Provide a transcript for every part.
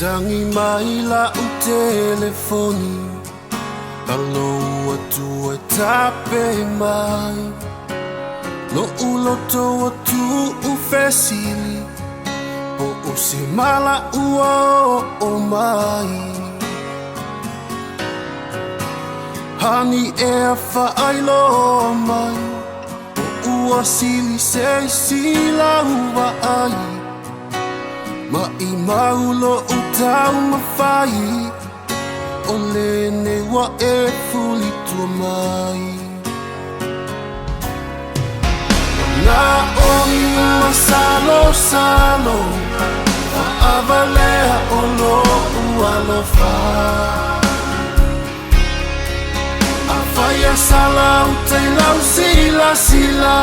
Tangi mai la u telefoni Alo atu e tape mai No uloto atu u fesili O se mala ua o mai Hani e a whaailo mai O ua sili se sila ua ai Ma I maulo o tau mawhai O lene wa e fuli tua mai Nā o masalo salo Whaavalea o lo ualofa A whaia sala o te lau sila sila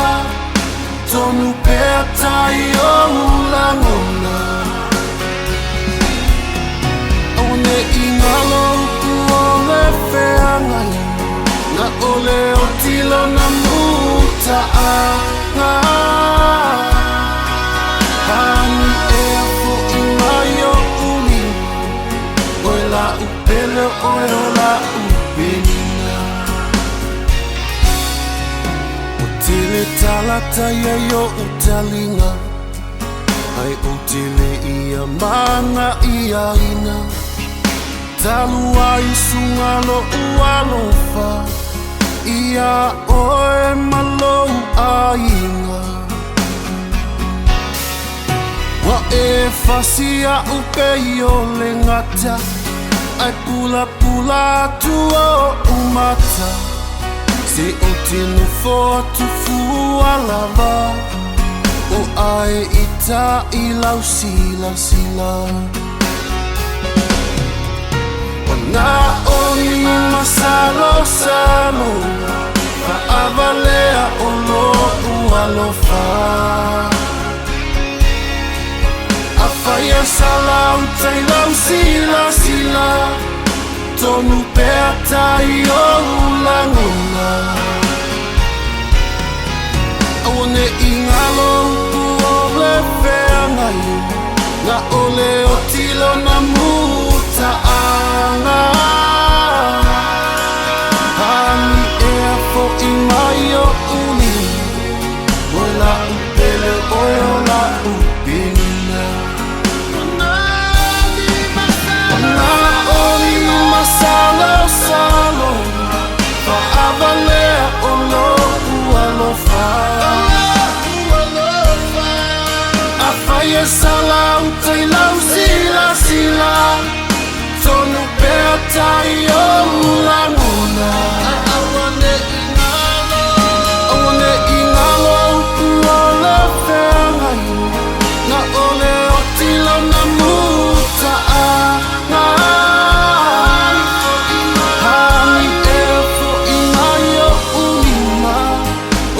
Tonu pea tai o ulangona Ne ingalo o le wheangai Na ole o tilo na muta anga Hani e a fo I mai o uni Oe la upele oe o la upena O tele talata ia yo utalinga Ai o tele ia mana ia ina Talua I sungalo ualofa Ia oe malou ainga Wa e fasia upe o le ngata Ai pula pula atu o umata Se o tino foa tu fua lava O ai ita I lau sila sila Nā o ni masalo salo Whaavalea o lo ualofa A whaia salau tei lau sila sila Tonu pea tai o ulangona Awane ingalo o le wheangai Na ole o tilo na muta anga Hani e a fo I mai o uni Oe la upele oe o la upina Nā o ni masalo salo Whaavalea o lo ualofa A whaia salau tei lau sila sila Tonu pea tai o ulangona Awane ingalo ua le wheangai Na ole o tilo na muta anga Hani e fo I mai o unima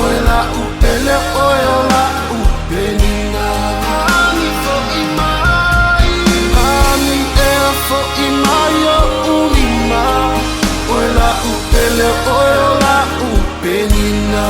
Oe la upele oe o la upenina Hani e fo I mai o unima Oe la upele oe o la upenina